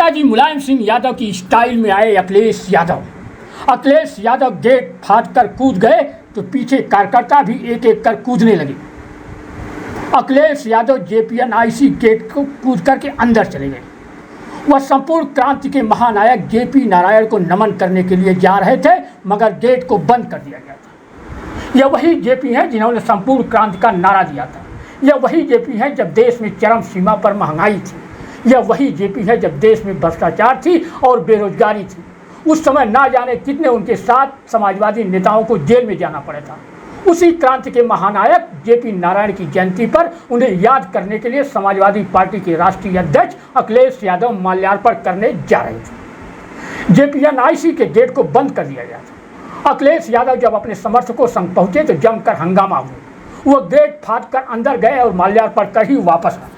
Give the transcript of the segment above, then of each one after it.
नेताजी मुलायम सिंह यादव की स्टाइल में आए अखिलेश यादव। अखिलेश यादव गेट फाड़ कर कूद गए तो पीछे कार्यकर्ता भी एक एक कर कूदने लगे। अखिलेश यादव JPNIC गेट को कूद करके अंदर चले गए। वह संपूर्ण क्रांति के महानायक JP नारायण को नमन करने के लिए जा रहे थे, मगर गेट को बंद कर दिया गया था। यह वही JP हैं जिन्होंने संपूर्ण क्रांति का नारा दिया था। यह वही JP हैं जब देश में चरम सीमा पर महंगाई थी। यह वही JP है जब देश में भ्रष्टाचार थी और बेरोजगारी थी। उस समय ना जाने कितने उनके साथ समाजवादी नेताओं को जेल में जाना पड़ा था। उसी क्रांति के महानायक JP नारायण की जयंती पर उन्हें याद करने के लिए समाजवादी पार्टी के राष्ट्रीय अध्यक्ष अखिलेश यादव माल्यार्पण करने जा रहे थे। JPNIC के गेट को बंद कर दिया गया था। अखिलेश यादव जब अपने समर्थकों संग पहुंचे तो जमकर हंगामा हुआ। वह गेट फाड़ कर अंदर गए और माल्यार्पण कर ही वापस आए।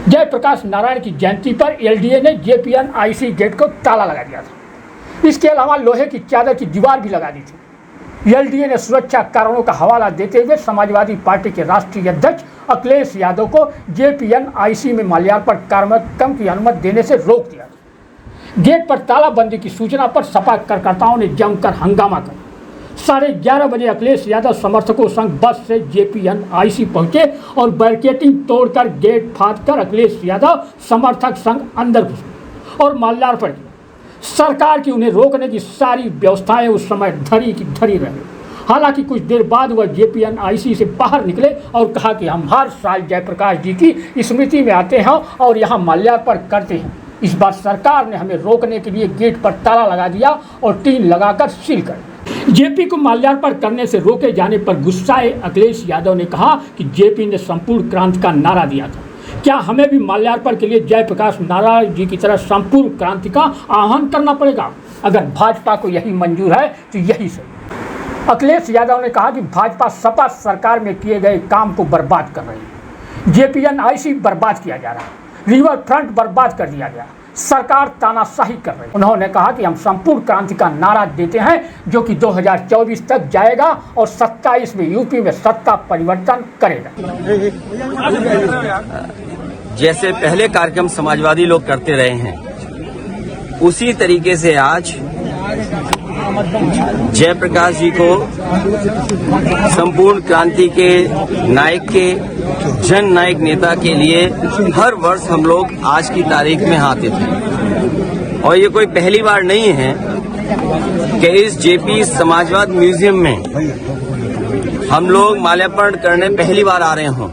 जयप्रकाश नारायण की जयंती पर LDA ने JPNIC गेट को ताला लगा दिया था। इसके अलावा लोहे की चादर की दीवार भी लगा दी थी। LDA ने सुरक्षा कारणों का हवाला देते हुए समाजवादी पार्टी के राष्ट्रीय अध्यक्ष अखिलेश यादव को JPNIC में माल्यार्पण कार्यक्रम की अनुमति देने से रोक दिया। गेट पर तालाबंदी की सूचना पर सपा कार्यकर्ताओं ने जमकर हंगामा कर 11:30 बजे अखिलेश यादव समर्थकों संग बस से JPNIC पहुंचे और बैरिकेडिंग तोड़कर गेट फाड़कर अखिलेश यादव समर्थक संग अंदर घुसे और माल्यार्पण किया। सरकार की उन्हें रोकने की सारी व्यवस्थाएं उस समय धरी की धरी रही। हालांकि कुछ देर बाद वह JPNIC से बाहर निकले और कहा कि हम हर साल जयप्रकाश जी की स्मृति में आते हैं और यहाँ माल्यार्पण करते हैं। इस बार सरकार ने हमें रोकने के लिए गेट पर ताला लगा दिया और टीन लगाकर सील कर। JP को माल्यार्पण करने से रोके जाने पर गुस्साए अखिलेश यादव ने कहा कि JP ने संपूर्ण क्रांति का नारा दिया था, क्या हमें भी माल्यार्पण के लिए जयप्रकाश नारायण जी की तरह संपूर्ण क्रांति का आह्वान करना पड़ेगा? अगर भाजपा को यही मंजूर है तो यही सही। अखिलेश यादव ने कहा कि भाजपा सपा सरकार में किए गए काम को बर्बाद कर रही है। JPNIC बर्बाद किया जा रहा है, रिवर फ्रंट बर्बाद कर दिया गया, सरकार तानाशाही कर रही है। उन्होंने कहा कि हम संपूर्ण क्रांति का नारा देते हैं जो कि 2024 तक जाएगा और 27 में यूपी में सत्ता परिवर्तन करेगा। जैसे पहले कार्यक्रम समाजवादी लोग करते रहे हैं, उसी तरीके से आज जयप्रकाश जी को संपूर्ण क्रांति के नायक के जन नायक नेता के लिए हर वर्ष हम लोग आज की तारीख में आते थे। और ये कोई पहली बार नहीं है कि इस JP समाजवाद म्यूजियम में हम लोग माल्यार्पण करने पहली बार आ रहे हों।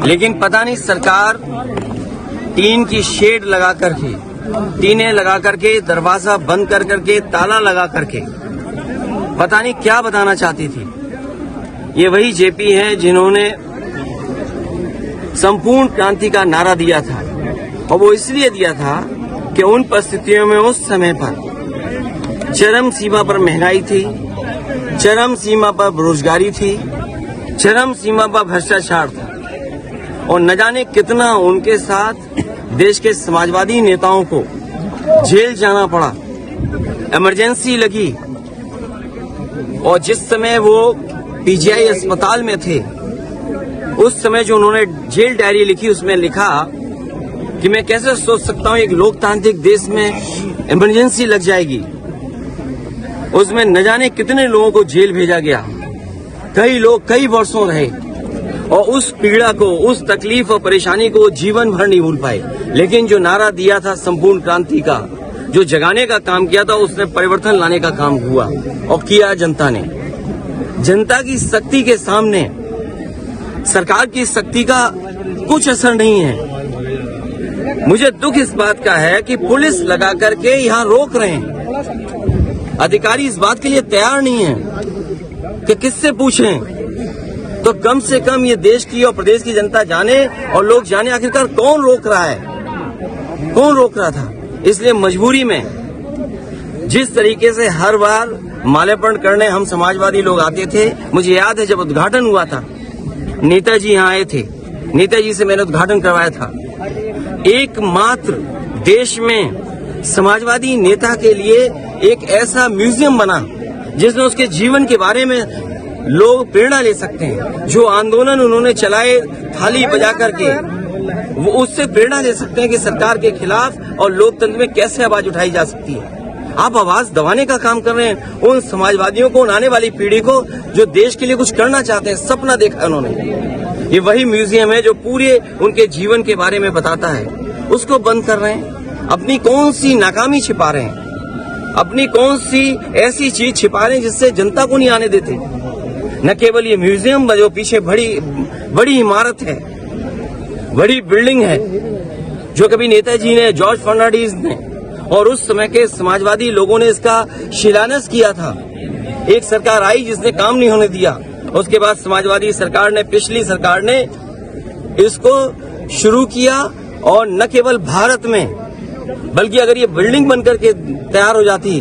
लेकिन पता नहीं सरकार टीन की शेड लगा करके, टीनें लगा करके, दरवाजा बंद कर करके, ताला लगा करके पता नहीं क्या बताना चाहती थी। ये वही JP हैं जिन्होंने संपूर्ण क्रांति का नारा दिया था, और वो इसलिए दिया था कि उन परिस्थितियों में उस समय पर चरम सीमा पर महंगाई थी, चरम सीमा पर बेरोजगारी थी, चरम सीमा पर भ्रष्टाचार था, और न जाने कितना उनके साथ देश के समाजवादी नेताओं को जेल जाना पड़ा, इमरजेंसी लगी। और जिस समय वो PGI अस्पताल में थे, उस समय जो उन्होंने जेल डायरी लिखी, उसमें लिखा कि मैं कैसे सोच सकता हूं एक लोकतांत्रिक देश में इमरजेंसी लग जाएगी। उसमें न जाने कितने लोगों को जेल भेजा गया, कई लोग कई वर्षों रहे और उस पीड़ा को, उस तकलीफ और परेशानी को जीवन भर नहीं भूल पाए। लेकिन जो नारा दिया था संपूर्ण क्रांति का, जो जगाने का काम किया था, उसने परिवर्तन लाने का काम हुआ और किया जनता ने। जनता की शक्ति के सामने सरकार की शक्ति का कुछ असर नहीं है। मुझे दुख इस बात का है कि पुलिस लगा करके यहाँ रोक रहे हैं। अधिकारी इस बात के लिए तैयार नहीं है कि किससे पूछें। तो कम से कम ये देश की और प्रदेश की जनता जाने और लोग जाने आखिरकार कौन रोक रहा है, कौन रोक रहा था। इसलिए मजबूरी में जिस तरीके से हर बार माल्यार्पण करने हम समाजवादी लोग आते थे, मुझे याद है जब उद्घाटन हुआ था, नेताजी यहाँ आए थे, नेताजी से मैंने उद्घाटन करवाया था। एकमात्र देश में समाजवादी नेता के लिए एक ऐसा म्यूजियम बना जिसमें उसके जीवन के बारे में लोग प्रेरणा ले सकते हैं। जो आंदोलन उन्होंने चलाए थाली बजा करके, वो उससे प्रेरणा ले सकते हैं कि सरकार के खिलाफ और लोकतंत्र में कैसे आवाज उठाई जा सकती है। आप आवाज दबाने का काम कर रहे हैं उन समाजवादियों को, उन आने वाली पीढ़ी को जो देश के लिए कुछ करना चाहते हैं, सपना देखा उन्होंने। ये वही म्यूजियम है जो पूरे उनके जीवन के बारे में बताता है, उसको बंद कर रहे हैं। अपनी कौन सी नाकामी छिपा रहे हैं, अपनी कौन सी ऐसी चीज छिपा रहे हैं जिससे जनता को नहीं आने देते। न केवल ये म्यूजियम जो पीछे बड़ी इमारत है, बड़ी बिल्डिंग है, जो कभी नेताजी ने, जॉर्ज फर्नांडिस ने और उस समय के समाजवादी लोगों ने इसका शिलान्यास किया था। एक सरकार आई जिसने काम नहीं होने दिया, उसके बाद समाजवादी सरकार ने, पिछली सरकार ने इसको शुरू किया। और न केवल भारत में, बल्कि अगर ये बिल्डिंग बनकर के तैयार हो जाती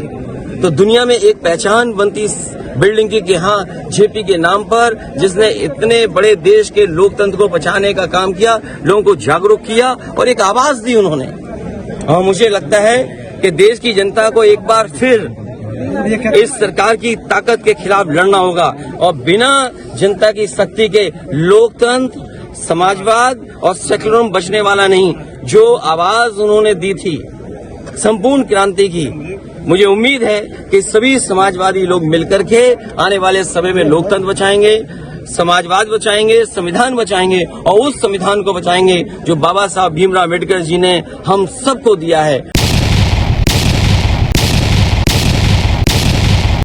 तो दुनिया में एक पहचान बनती इस बिल्डिंग की कि हाँ, जेपी के नाम पर जिसने इतने बड़े देश के लोकतंत्र को बचाने का काम किया, लोगों को जागरूक किया और एक आवाज दी उन्होंने। और मुझे लगता है कि देश की जनता को एक बार फिर इस सरकार की ताकत के खिलाफ लड़ना होगा और बिना जनता की शक्ति के लोकतंत्र, समाजवाद और सेक्युलरिज्म बचने वाला नहीं। जो आवाज उन्होंने दी थी संपूर्ण क्रांति की, मुझे उम्मीद है कि सभी समाजवादी लोग मिलकर के आने वाले समय में लोकतंत्र बचाएंगे, समाजवाद बचाएंगे, संविधान बचाएंगे और उस संविधान को बचाएंगे जो बाबा साहब भीमराव अम्बेडकर जी ने हम सबको दिया है।